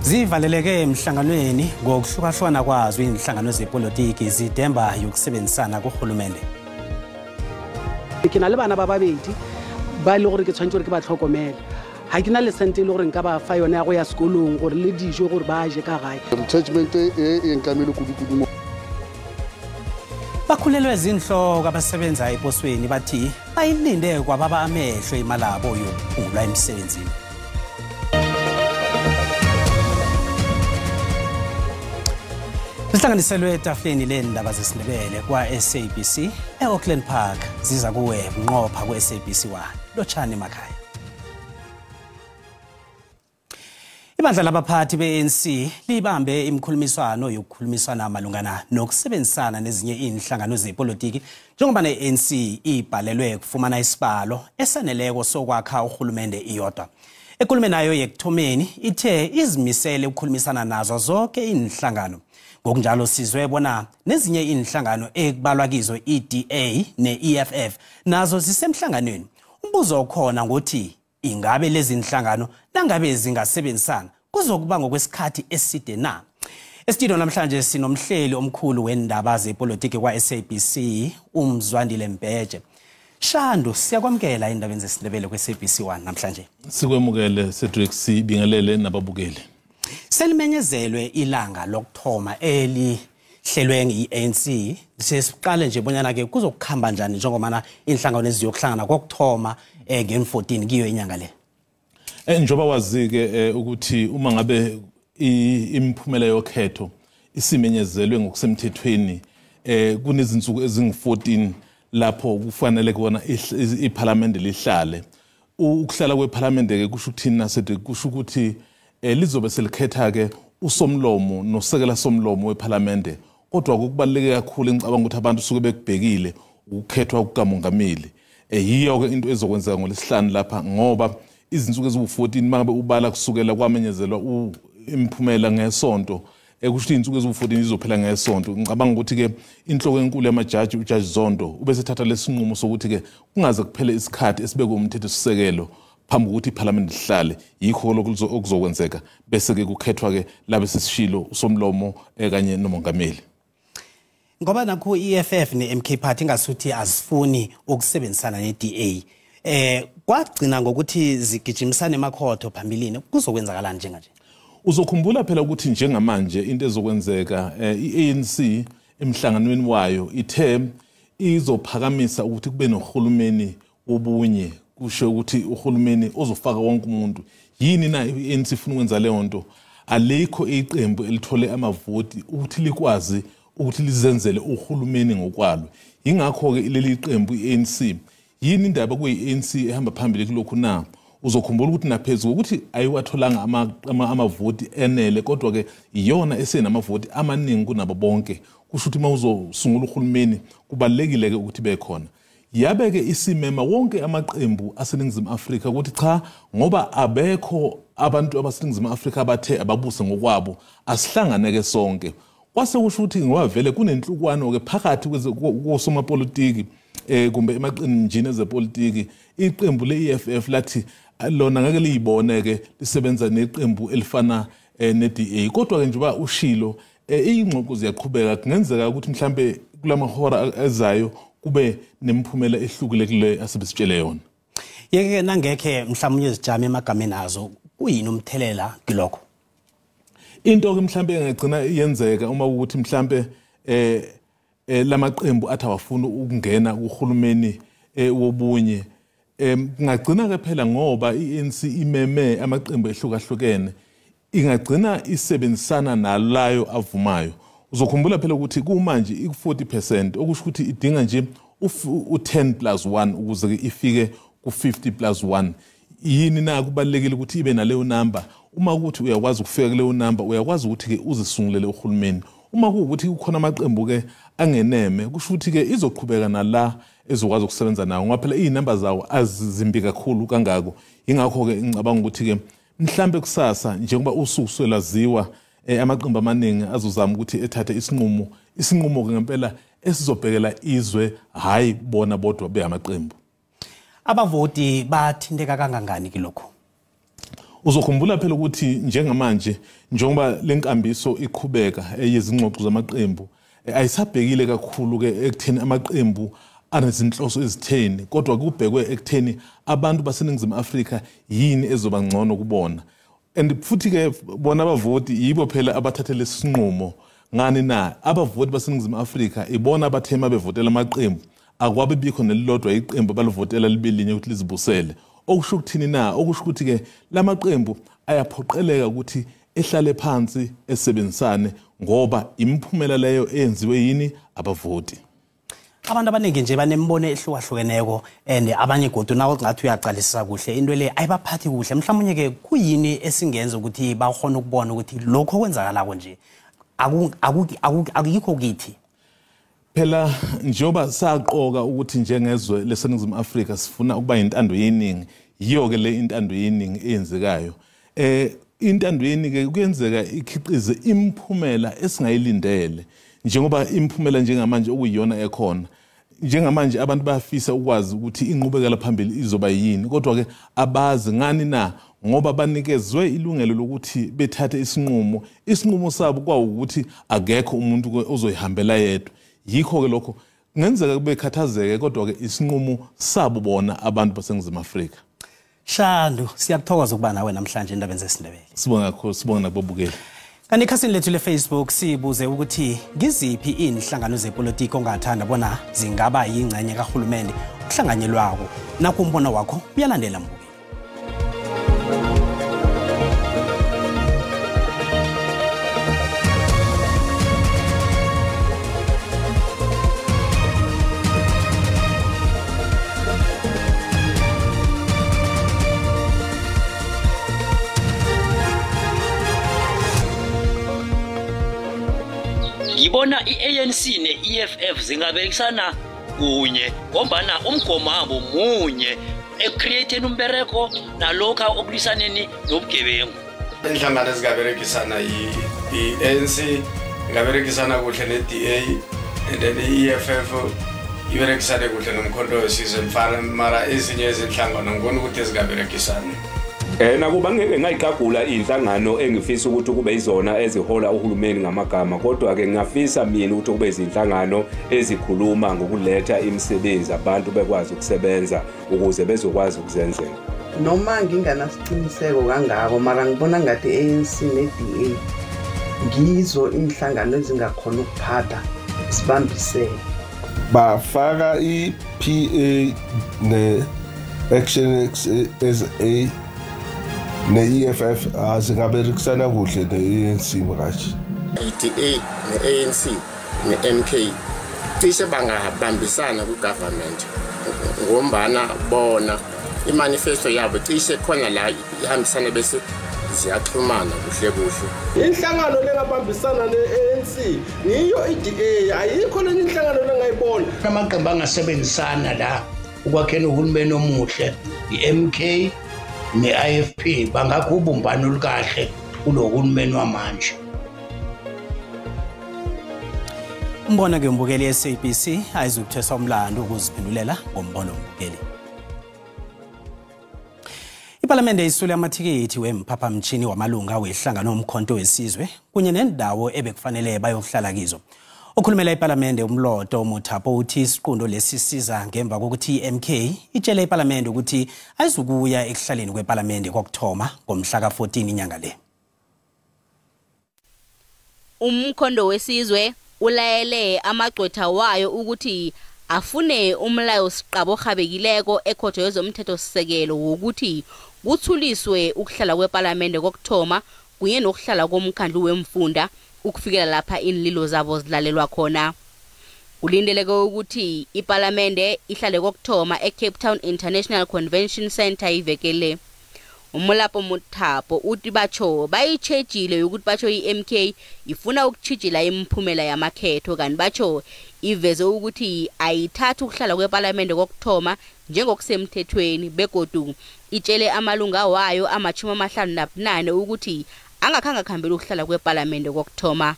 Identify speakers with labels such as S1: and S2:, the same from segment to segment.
S1: Zivaleleke emhlanganweni ngokuhlukahlukana kwazo inhlangano zepolitiki zidemba yokusebenzisana kuhulumende.
S2: Ke na le bana ba babedi ba ile gore ke tshwantse gore ke ba tlhokomele. Ha ke na le sente ile gore nka ba fa yone ya go ya sekolong gore le dijo gore ba je ka gae.
S3: Judgment e nkamele kudu
S1: Bakhulelwe izinhloko abasebenza eposweni bathi bayilinde kwababa amehlo imalabo yokuphungula emsebenzini. Sihlanganiselwe etafuleni lendaba zesiNdebele kwa SABC eAuckland Park ziza kuwe nqopha ku SABC 1 Lotshani Makhaya. Ibandla labaphathi be-ANC libambe imkhulumiswano yokukhulumisana malungana nokusebenzisana nezinye inhlangano zepolitiki njengoba ne-ANC ibhalelwe kufumana isibalo esaneleko sokwakha uhulumende iyodwa. Ekhulume nayo yekuthomeni ithe izimisele ukukhulumisana nazo zonke inhlangano. Ngokunjalo sizwe bona nezinye inhlangano ekubalwa kizo iDA neEFF nazo zisemhlanganweni. Umbuzo okhona ngokuthi ingabe lezi inhlangano nangabe zingasebenzisana kuzokuba ngokwesikhathi eside na. Estudio namhlanje sinomhleli omkhulu wendaba zepolitiki kwa SABC uMzwandile Mbeje. Shando siyakwamkela indabeni zesiNdebele kwa SABC 1 namhlanje.
S4: Sikwemukele Cedric sibingelele nababukeli.
S1: Selimenyezelwe ilanga lokthoma elihlelwe ngeANC sesiqale nje bonyana ke kuzokukhamba njani njengoba inhlangano eziyokuhlangana kokthoma nge14 kiyo inyanga le.
S4: Njoba wazike ukuthi uma ngabe imphumela yokhetho isimenyezelwe ngokusemthethweni kunezinsuku ezingu14 lapho kufanele kubona iParliament lihlale. Ukuhlala kweParliament ke kusho ukuthini nasethi kusho ukuthi lizobe selikhetha ke usomlomo nosekela somlomo weParliament kodwa kubaluleke kakhulu ngicabanga ukuthi abantu suke bekubhekile ukukhethwa kukamongameli. Yiyo ke into ezokwenzeka ngolesihlanu lapha ngoba izinsuku eziwu14 mangabe ubala kusukela kwamenyezelwa imphumela ngesonto kusho izinsuku eziwu14 izophela ngesonto. Ngicabanga ukuthi ke inhloko enkulu yamajaji uJudge Zondo ubese thatha lesinqumo sokuthi ke kungaze kuphele isikhathi esibekwe umthetho sisekelo phambi ukuthi iParliament lihlale. Yikho lokho okuzokwenzeka bese ke kukhethwa ke labe sesishilo usomlomo kanye nomongameli.
S1: Ngoba nakho EFF neMK Party ngasuthi azifuni ukusebenzisana neDA kwagcina ngokuthi zigijimisane emakhotho phambilini kuzokwenzakala njenganje.
S4: Uzokhumbula phela ukuthi njengamanje into ezokwenzeka iANC emhlanganweni wayo ithe izophakamisa ukuthi kube nohulumeni obunye kusho ukuthi uhulumeni ozofaka wonke umuntu. Yini na iANC ifuna ukwenza leyo nto? Alikho iqembu elithole amavoti ukuthi likwazi ukuthi lizenzele uhulumeni ngokwalo. Yingakho ke leli qembu iANC yini indaba kuyiANC ehamba phambili kulokhu na uzokhumbula ukuthi naphezulu ukuthi ayiwatholanga amavoti enele kodwa ke iyona esenamavoti amaningi kunabo bonke. Kusho ukuthi mawuzosungula uhulumeni kubalekile ke ukuthi bekhona. Yabe ke isimema wonke amaqembu aseningizimu Afrika ukuthi cha ngoba abekho abantu abaseningizimu Afrika abathe ababuse ngokwabo asihlangane ke sonke. Kwase kusho ukuthi ngoba vele kunenhlukwana ke phakathi kosomapolitiki kumbe emaqinjini ezepolitiki iqembu leEFF lathi lona ngeke liyibone ke lisebenza neqembu elifana neDA kodwa ke njengoba ushilo ingxoxo ziyaqhubeka kungenzeka ukuthi mhlambe kulamahora ezayo kube nemphumela ehlukile kule asebesitshele yona.
S1: Yeke nangekhe mhlawumnye izijame emagameni azo kuyini umthelela kilokho?
S4: Into ke mhlambe engagcina yenzeka uma ukuthi mhlambe lamaqembu athi awafuna ukungena kuhulumeni wobunye ngagcina ke phela ngoba iANC imeme amaqembu ehlukahlukene ingagcina isebenzisana nalayo avumayo. Uzokhumbula phela ukuthi kumanje iku40% okusho ukuthi idinga nje u10+1 ukuze ifike ku50+1. Yini na kubalekile ukuthi ibe naleyo number? Uma ukuthi uyakwazi ukufika kuleyo number uyakwazi ukuthi ke uzisungulele uhulumeni. Uma kuukuthi kukhona amaqembu ke angeneme kusho ukuthi ke izoqhubeka nala ezokwazi ukusebenza nawo ngoba phela izinamba zawo azizimbi kakhulu kangako. Ingakho ke ngicabanga ukuthi ke mhlambe kusasa njengoba usuku swelaziwa amaqembu amaningi azozama ukuthi ethathe isinqumo ke ngempela esizobhekela izwe hayi bona bodwa behamaqembu.
S1: Abavoti bathinteka kangangani kilokho?
S4: Uzokhumbula phela ukuthi njengamanje njengoba lenkambiso iqhubeka yezingxoxo zamaqembu ayisabhekile kakhulu ke ekutheni amaqembu anezinhloso ezitheni kodwa kubhekwe ekutheni abantu baseNingizimu Afrika yini ezoba ngcono kubona. And futhi ke bona abavoti yibo phela abathathele isinqumo ngani na abavoti baseNingizimu Afrika ibona abathema bevotela amaqembu akwabe bikho nelilodwa iqembu balivotela libelinye ukuthi lizibusele. Okusho ukuthini na okusho ukuthi ke lamaqembu ayaphoqeleka ukuthi ehlale phansi esebenzisane ngoba imiphumela leyo eyenziwe yini abavoti.
S1: Abantu abaningi nje banembono ehlukahlukeneko and abanye godu nawo ngathi uyaqalisisa kuhle into le ayibaphathi kuhle mhlawumnye ke kuyini esingenza ukuthi bakhona ukubona ukuthi lokho kwenzakalako nje akuyikho kithi.
S4: Phela njoba saqoka ukuthi njengezwe leseNingizimu Afrika sifuna ukuba intando yeningi yiyo ke le intando yeningi eyenzekayo. Intando yeningi kuyenzeka ikhiqize imphumela esingayilindele njengoba imphumela njengamanje okuyiyona ekhona. Njengamanje abantu bayafisa ukwazi ukuthi inqubekela phambili izoba yini kodwa ke abazi ngani na ngoba banikezwe ilungelo lokuthi bethathe isinqumo sabo kwawukuthi akekho umuntu ozoyihambela yedwa. Yikho ke lokho ngenzeka kube khathazeke kodwa ke isinqumo sabo bona abantu baseNingizimu Afrika.
S1: Shandu siyakuthokoza ukuba nawe namhlanje endabeni zesindebele.
S4: Sibonga kakhulu sibonga nakubabukeli.
S1: Kanti ikhasini lethu le-Facebook sibuze ukuthi ngiziphi inhlangano zepolitiki ongathanda bona zingaba yingcenye kahulumende ukuhlanganyelwako nakho umbono wakho uyalandela mbukeli.
S5: Ngibona iANC neEFF zingabekisana kunye ngombana umgomo wabo munye ecreating umbereko nalokho okulisaneni nobugebengu.
S6: Inhlangano ezingaberekisana iANC ingaberekisana kuhle neDA and then iEFF iberekisane kuhle nomkhonto wesizwe mara ezinye izinhlangano ngibona ukuthi ezingaberekisana.
S7: Nakuba ngeke ngayigagula inhlangano engifisa ukuthi kube izona ezihola uhulumeni ngamagama kodwa ke ngiyafisa mina ukuthi kube izinhlangano ezikhuluma ngokuletha imisebenzi abantu bekwazi ukusebenza ukuze bezokwazi ukuzenzela.
S8: Noma nginganasiqiniseko kangako mara ngibona ngathi ANC neDA ngizo inhlangano ezingakhona ukuphatha sibambisene.
S9: Bafaka iPA ne-Action SA ne-EFF zingaberekisana kuhle ne-ANC makashi.
S10: iDA ne-ANC ne-MK cishe bangabambisana ku-government ngombana bona imanifesto yabo cishe khona la ihambisana bese ziyaxhumana kuhle kuhle.
S9: Inhlangano lengabambisana ne-ANC niyo iDA ayikho lenye inhlangano lengayibona.
S11: Amaqembu angasebenzisana la ukwakheni uhulumeni omuhle iMK ne-IFP bangakubumbana olukahle kulo hulumeni wamanje.
S1: Umbona ke umbukeli ye-SABC ayizukuthesa umlando ukuziphendulela ngombono umbukeli. Iparlamente isule amathikithi wemphaphamtshini wamalunga wehlangano omkhonto wesizwe kunye nendawo ebekufanele bayohlala kizo. Okhulumela iParlamente umloto Muthapo uthi isiqundo lesisiza ngemva kokuthi iMK itshele iParlamente ukuthi ayizukuya ekuhlaleni kweParlamente kokthoma ngomhla ka-14 inyanga le.
S12: Umkhondo wesizwe ulayele amagqwetha wayo ukuthi afune umlayo siqabo ohabekileko ekhotho yezomthetho sisekelo wokuthi kuthuliswe ukuhlala kweParlamente kokthoma kunye nokuhlala komkhandlu wemfunda ukufikela lapha inlilo zabo zilalelwa khona. Kulindeleke ukuthi iParlamente ihlale kokthoma eCape Town International Convention Center ivekele. Umulapo Muthapo uthi batsho bayitshejile ukuthi batsho iMK ifuna ukutshijila imiphumela yamakhetho kanti batsho iveze ukuthi ayithatha ukuhlala kweParlamente kokthoma njengokusemthethweni begodu itshele amalunga wayo ama-58 ukuthi angakhanga khambela ukuhlala kweParlamente kokthoma.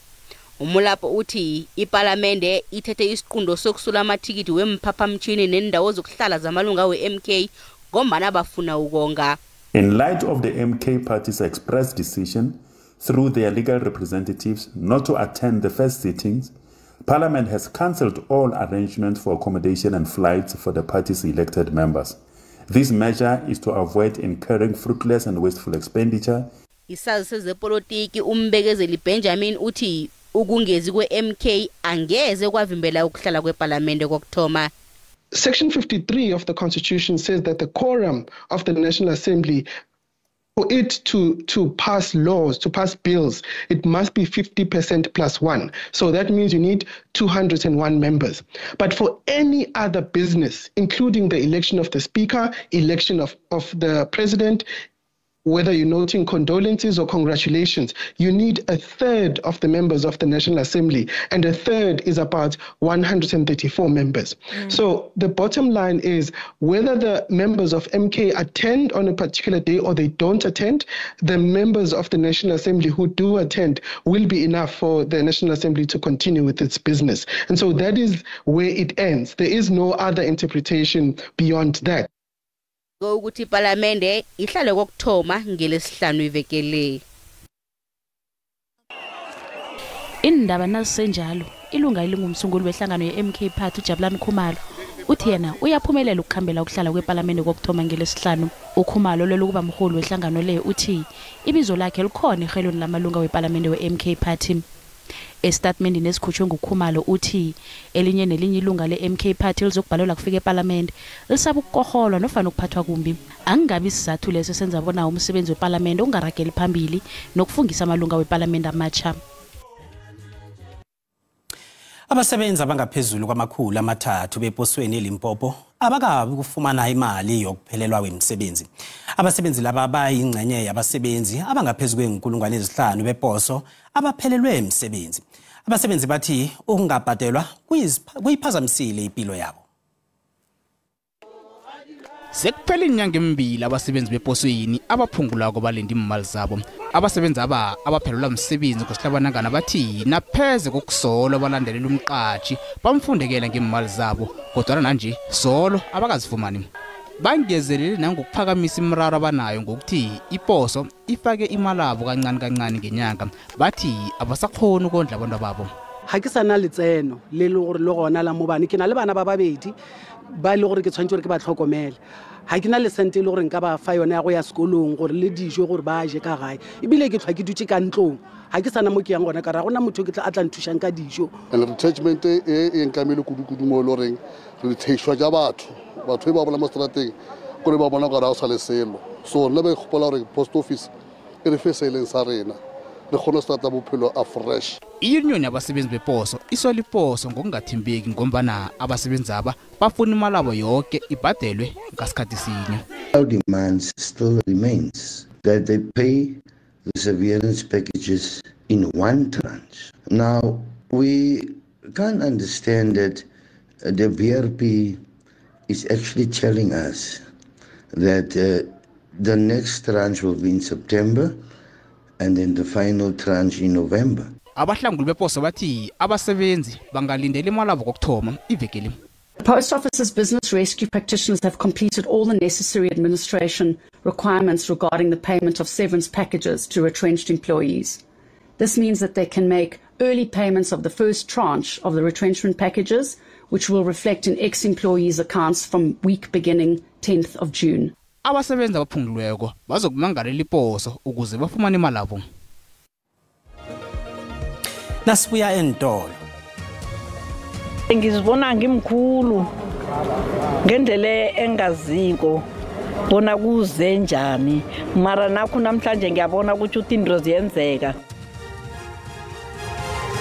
S12: Umulapo uthi iParliamente ithethe isiqundo sokusula amathikiti wemphaphamtshini nendawo zokuhlala zamalunga we-MK ngombana bafuna ukonga.
S13: In light of the MK Party's express decision through their legal representatives not to attend the first sittings, Parliament has cancelled all arrangements for accommodation and flights for the party's elected members. This measure is to avoid incurring fruitless and wasteful expenditure.
S12: Isazi sezepolitiki umbekezeli Benjamin uthi ukungezi kwe-MK angeze kwavimbela ukuhlala kweParliamente kokuthoma.
S14: Section 53 of the Constitution says that the quorum of the National Assembly, for it to pass laws, to pass bills, it must be 50% plus one. So that means you need 201 members. But for any other business, including the election of the Speaker, election of the President, whether you're noting condolences or congratulations, you need a third of the members of the National Assembly, and a third is about 134 members. So the bottom line is whether the members of MK attend on a particular day or they don't attend, the members of the National Assembly who do attend will be enough for the National Assembly to continue with its business. And so that is where it ends. There is no other interpretation beyond that.
S12: Ukuthi iParliamente ihlale kokuthoma ngelesihlanu ivekele.
S15: Indaba nasenjalo ilunga elingumsunguli wehlangano ye-MK Party uJabulani Khumalo uthi yena uyaphumelela ukukhambela ukuhlala kweParliamente kokuthoma ngelesihlanu. uKhumalo lokuba mholi wehlangano le uthi ibizo lakhe likhona ehelweni lamalunga weParliamente we-MK Party. Estatement nesikhutshwe nguKhumalo uthi elinye nelinye ilunga le-MK Party lizokubhalelwa kufika eParliament lisaba ukukoholwa nofana ukuphathwa kumbi. Angabi isizathu leso senza bona umsebenzi weParliament ungarageli phambili nokufungisa amalunga weParliament amatsha.
S1: Abasebenzi abangaphezulu kwamakhulu amathathu beposweni eLimpopo abakabi ukufumana imali yokuphelelwa kwemisebenzi. Abasebenzi laba bayingcenye yabasebenzi abangaphezulu kwenkulungwane ezinhlanu beposo abaphelelwe imisebenzi. Abasebenzi bathi ukungabhadelwa kuyiphazamisile impilo yabo.
S16: Sekuphela inyanga emibili abasebenzi beposweni abaphungula kobalenda imali zabo. Abasebenzi abaphelelwa umsebenzi ngosihlabanangana bathi napheze kokusola abalandelela umqatshi bamfundekela ngemali zabo kodwa nanje solo abakazifumani. Bangezelele nangokuphakamisa imiraro abanayo ngokuthi iposo ifake imali yabo kancane kancane ngenyanga bathi abasakhona ukondla abantu babo.
S2: Ha ke sana letseno le le gore le gona la mobane ke na le bana ba babedi ba le gore ke tshwantse gore ke ba tlhokomele. Ha ke na le sente le gore nka ba fa yona ya go ya sekolong gore le dijo gore ba je ka gae ebile ke tlhwa ke dutse ka ntlong ha ke sana mo ke yang gona ka ra gona motho ke tla atla nthusang ka dijo.
S3: And retrenchment e nkamele kudu mo lo reng re theshwa ja batho ba bona mo strateng gore ba bona gore a sa le selo so le ba gopola gore post office e re fe silence arena le khona starta bophelo a fresh.
S16: Iunion yabasebenzi beposo isola iposo ngokungathembeki ngombana abasebenzi aba bafuna imali yabo yonke ibhadelwe ngasikhathi sinye.
S17: Our demands still remains that they pay the severance packages in one tranche. Now we can't understand that the BRP is actually telling us that the next tranche will be in September and then the final tranche in November.
S16: Abahlanguli beposo bathi abasebenzi bangalindela imali yabo kokuthoma ivekele.
S18: The Post Office's business rescue practitioners have completed all the necessary administration requirements regarding the payment of severance packages to retrenched employees. This means that they can make early payments of the first tranche of the retrenchment packages, which will reflect in ex-employees' accounts from week beginning 10th of June.
S16: Abasebenzi abaphungulweko bazokumangalela iposo ukuze bafumane imali yabo.
S1: Nasibuya entolo.
S19: Ngizibona ngimkhulu ngendlela engaziko bona kuze njani mara nakho namhlanje ngiyabona ukuthi into ziyenzeka.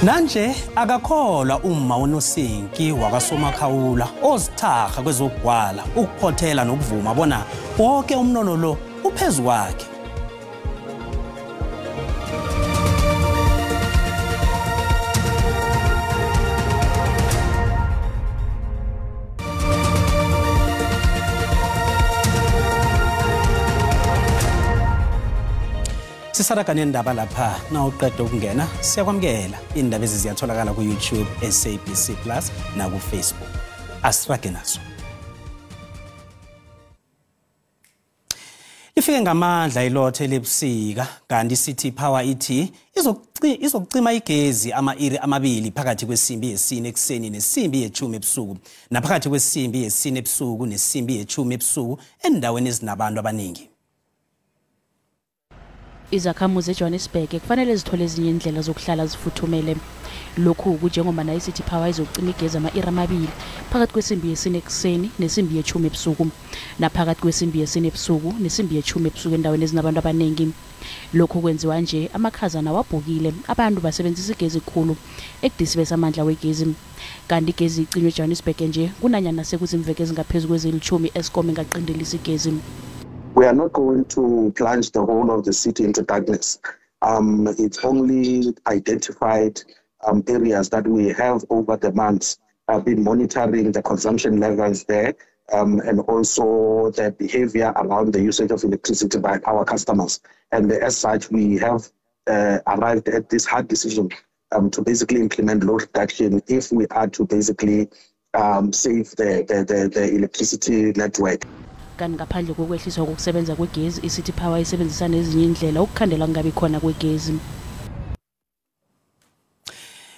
S1: Nanje akakholwa uma uNosinki wakaSomakhawula ozithaga kwezokugwala ukuphothela nokuvuma bona wonke umnono lo uphezulu kwakhe. Sisaraga nendaba lapha na uqeda ukungena siyakwamkela indaba eziziyatholakala ku YouTube SABC Plus na ku Facebook. Asirage naso. Ifike ngamandla ilothe lebusika kanti City Power ithi izokucima igezi ama-iri amabili phakathi kwesimbi yesine ekseni nesimbi ye-10 ebusuku naphakathi kwesimbi yesine ebusuku nesimbi ye-10 ebusuku endaweni ezinabantu abaningi.
S15: Izakhamuzi eJohannesburg kufanele zithole ezinye indlela zokuhlala zifuthumele. Lokhu kunjengoba na iCity Power izocima igezi ama-iri amabili phakathi kwesimbi yesine ekseni nesimbi ye-10 ebusuku naphakathi kwesimbi yesine ebusuku nesimbi ye-10 ebusuku endaweni ezinabantu abaningi. Lokhu kwenziwa nje amakhazana wabhukile abantu basebenzisa igezi khulu ekudisibesa amandla wegezi. Kanti igezi icinywe eJohannesburg nje kunanyana sekuzimveke ezingaphezulu kwezili-10 Eskom ingaqindelisa igezi.
S20: We are not going to plunge the whole of the city into darkness. It's only identified areas that we have over the months been monitoring the consumption levels there and also the behavior around the usage of electricity by our customers. And as such, we have arrived at this hard decision to basically implement load reduction if we are to basically save the electricity network.
S15: Kanti ngaphandle kokwehliswa kokusebenza kwegezi iCity Power isebenzisa nezinye indlela ukukhandela kungabi khona kwegezi.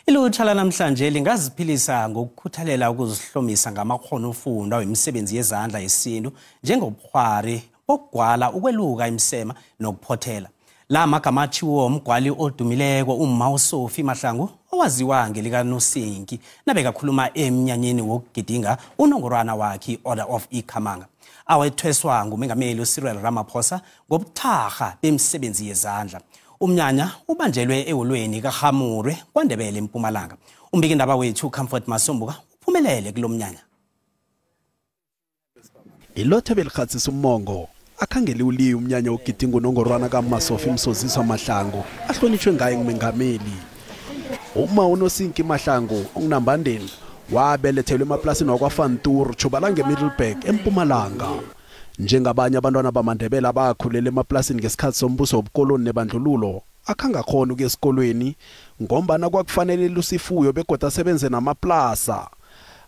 S1: Ilutha lanamhlanje lingaziphilisa ngokukhuthalela ukuzihlomisa ngamakhono ofunda wemisebenzi yezandla yesintu njengobukhwari bokugwala ukweluka imsema nokuphothela. La magama athiwo umgwali odumileko uMma uSophie Mahlangu owaziwa ngelika Nosinki nabeka khuluma emnyanyeni wokugidinga unongorwana wakhe Order of Ikhamanga. Awethweswa ngumengameli uCyril Ramaphosa ngobutharha bemisebenzi yezandla. Umnyanya ubanjelwe eholweni kaGamure kwaNdebele eMpumalanga. Umbiki indaba wethu Comfort Masombuka uphumelele kulomnyanya.
S21: Ilothe belikhatsisa umongo akhangele uliye umnyanya ogidinga unongorwana kaMasofi Msoziswa Mahlangu ahlonishwe ngaye ngumengameli. Uma uNosinki Mahlangu ongunambandeni wabelethelwe emaplasini wakwaFantur Chubalanga eMiddleburg eMpumalanga. Njengabanye abantwana bamaNdebele abakhulela emaplasini ngesikhathi sombuso wobukoloni nebandlululo akhanga khona ukuya esikolweni ngombana kwakufanele lusifuyo begoda asebenze namaplasa.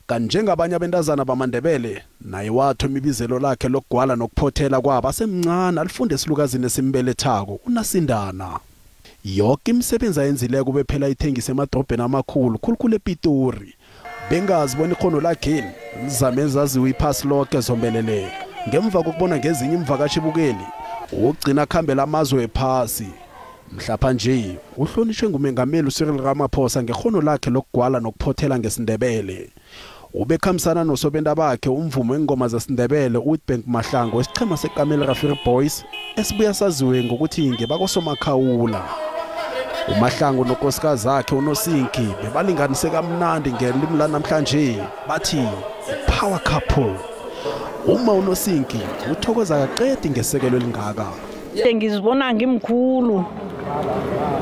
S21: Kanti njengabanye abentazana bamaNdebele naye watho imibizelo lakhe lokugwala nokuphothela kwabo asemncane alifunde esilukazini esimbelethako uNasindana. Yonke imisebenzi ayenzileke kube phela ithengisa emadrobheni amakhulu khulukhulu ePitori. Bengazibona ikhono lakhe lizame zaziwe iphasi lonke zombelele. Ngemva kokubona ngezinye imvakashi bukeli ugcina khambela amazwe ephasi. Mhlapha nje uhlonishwe ngumengameli uCyril Ramaphosa ngekhono lakhe lokugwala nokuphothela ngesindebele. Ubekhamisana nosobenda bakhe umvumo wengoma zaSindebele uWitbank Mahlangu wesichema seKamel Rafiri Boys esibuya saziwe ngokuthi ngebakosomakhawula. uMahlangu nonkosikazi zakhe uNosinki bebalinganise kamnandi ngelimi la namhlanje bathi power couple. Uma uNosinki uthokoza kaqedi ngesekelo elingaka.
S19: Ngizibona ngimkhulu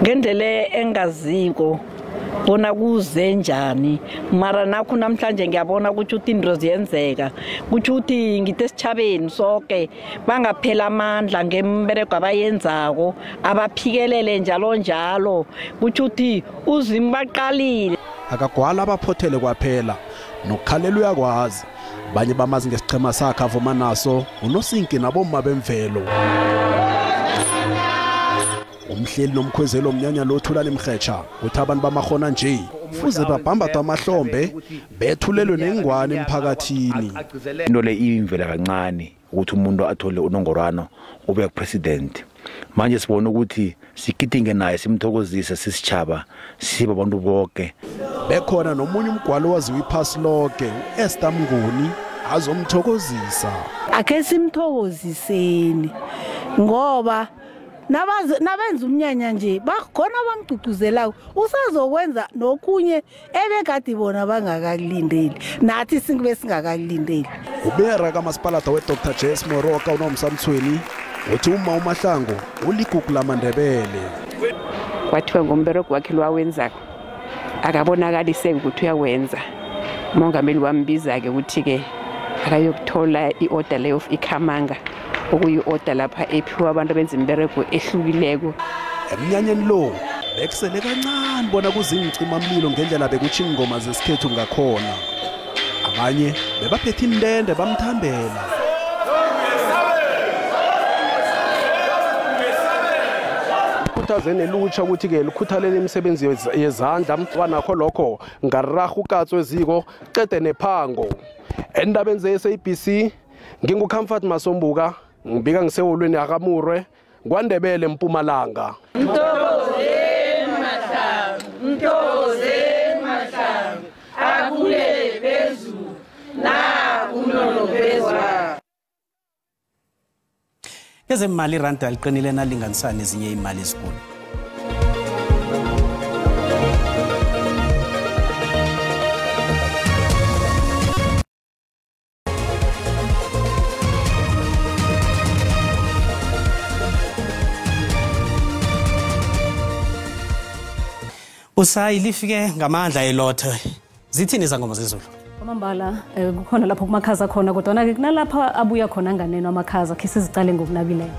S19: ngendlela engaziko bona kuze njani mara nakho namhlanje ngiyabona ukuthi into ziyenzeka ukuthi ngithe sichabeni sonke bangaphela amandla ngembereko abayenzako abaphikelele njalo njalo ukuthi uzimi baqalile
S21: akagwala abaphothele kwaphela nokukhalela uyakwazi banye bamazi ngesichema sakhe avuma naso uNosinki nabomma bemvelo. Umhleli nomkhwezelo omnyanya lothulana imhetsha uthi abantu bamahona nje fuze babhambatha amahlombe bethulelwe nengwane emphakathini.
S22: Into le imvela kancane ukuthi umuntu athole unongorwana ube president. Manje sibona ukuthi sikidinge naye simthokozise sisichaba sibe abantu bonke.
S21: Bekhona nomunye umgwalo waziwe iphasi lonke uEsther Mnguni azomthokozisa.
S23: Ake simthokoziseni ngoba nabenza umnyanya nje bakhona bamgcugcuzelayo usazokwenza nokunye ebekade bona bangakalindeli nathi singibe singakalindeli.
S21: Ubera kamasipalata weDr Jess Moroka uNomsamthweni uthi uma uMahlangu uligugu lamaNdebele.
S24: Kwathiwa ngombereko wakhe lwawenza akabonakalise ukuthi uyawenza. Umongameli wambiza ke ukuthi ke akayokuthola iorder of Ikhamanga okuyi-order lapha ephiwa abantu abenza imiberego ehlukileko.
S21: Emnyanyeni lo bekusele kancane bona kuzingcimamlilo ngendlela bekutsho ingoma zesikhethu ngakhona. Abanye bebaphethe indende bamthambela. Nelutsha ukuthi ke likhuthalele imisebenzi yezandla wanakho lokho ngararha ukatso eziko cede nephango. Endabeni ze-SABC nginguComfort Masombuka ngibika ngisewolweni yakamurwe kwaNdebele eMpumalanga.
S4: Mthokozeni Mahlangu akule phezulu nakunonophezwa.
S1: Ezemali iranda liqinile nalinganisana nezinye imali ezinkulu. Usayi lifike ngamandla elothe. Zithini izangoma zezulu?
S5: Amambala kukhona lapho kumakhaza khona kodwa ke kunalapha abuya khona nganeno amakhaza khe sizicale ngokunabileyo.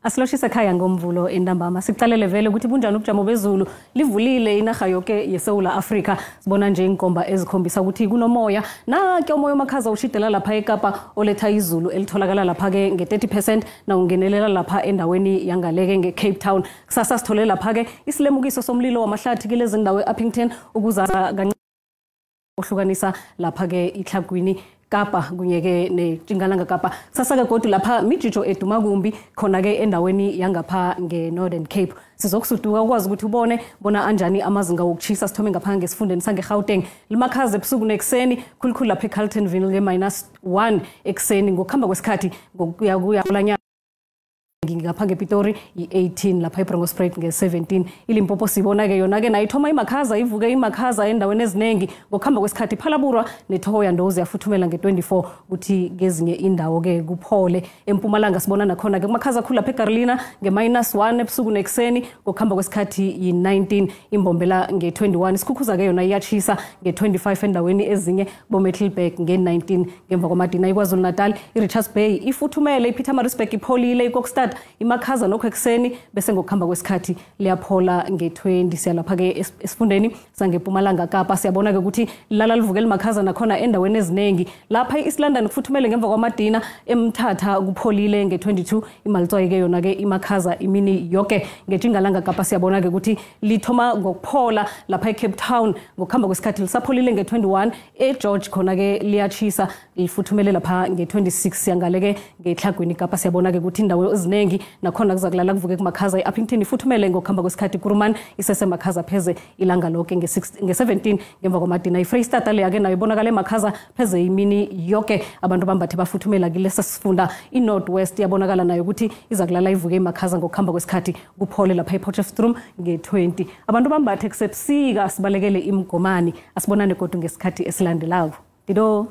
S5: Asiloshisa ekhaya ngomvulo entambama sicalele vele ukuthi bunjani ubujamo bezulu livulile inarha yonke yeSouth Africa sibona nje inkomba ezikhombisa ukuthi kunomoya ke umoya omakhaza ushidela lapha eKapa oletha izulu elitholakala lapha ke nge30% na ungenelela lapha endaweni yangaleke ngeCape Town. Kusasa sithole lapha ke isilemukiso somlilo wamahlathi kulezi ndawo eUppington ukuzaza ohlukanisa lapha ke iTlhagwini Kapa kunyeke neTjingalanga Kapa. Sasa ke godu lapha mijijo eduma kumbi khona ke endaweni yangapha ngeNorthern Cape. Sizokusuduka ukwazi ukuthi ubone bona anjani amazinga wokuchisa sithome ngapha ngesifundeni sangeGauteng. Limakhaza ebusuku nekuseni khulukhulu lapha eCarltonville nge-1 ekseni ngokuhamba kwesikhathi ngokuya kulanya ngingapha ngePitori i18 lapha eBrongospruit nge17 iLimpopo sibona ke yona ke nayithoma imakhaza ivuke imakhaza endaweni ezinengi ngokuhamba kwesikhathi Phalaburwa neThohoya Ndozi yafuthumela nge24 ukuthi ngezinye indawo ke kuphole eMpumalanga sibona nakhona ke kumakhaza khulu lapha eCarolina nge-1 ebusuku nekuseni ngokuhamba kwesikhathi i19 imbombela nge21 isikhukhuza ke yona iyachisa nge25 endaweni ezinye boMiddelburg nge19 ngemva kwamadina iKwaZulu Natal iRichards Bay ifuthumele iPietermaritzburg ipholile iKokstad imakhaza nokho ekseni bese ngokuhamba kwesikhathi liyaphola nge20 siyalapha ke esifundeni sangeMpumalanga Kapa siyabona ke ukuthi lala livuke limakhaza nakhona endaweni ezinengi lapha eEast London kufuthumele ngemva kwamadina eMthatha kupholile nge22 imalitswayi ke yona ke imakhaza imini yonke ngeTjingalanga Kapa siyabona ke ukuthi lithoma ngokuphola lapha eCape Town ngokuhamba kwesikhathi lisapholile nge21 eGeorge khona ke liyachisa lifuthumele lapha nge26 siyangaleke ngeTlhagwini Kapa siyabona ke ukuthi indawo ezinengi nakhona kuzakulala kuvuke kumakhaza eUppington ifuthumele ngokuhamba kwesikhathi Kuruman isesemakhaza pheze ilanga lonke nge17 ngemva kwamadina iFreystata le yake nayo ibonakala emakhaza pheze imini yonke abantu bambathe bafuthumela kulesa sifunda iNorthwest yabonakala nayo ukuthi izakulala ivuke emakhaza ngokuhamba kwesikhathi kuphole lapha ePotchefstroom nge20 abantu bambathe kusebusika sibalekele imgomani asibonane kodwa ngesikhathi esilandelayo Dido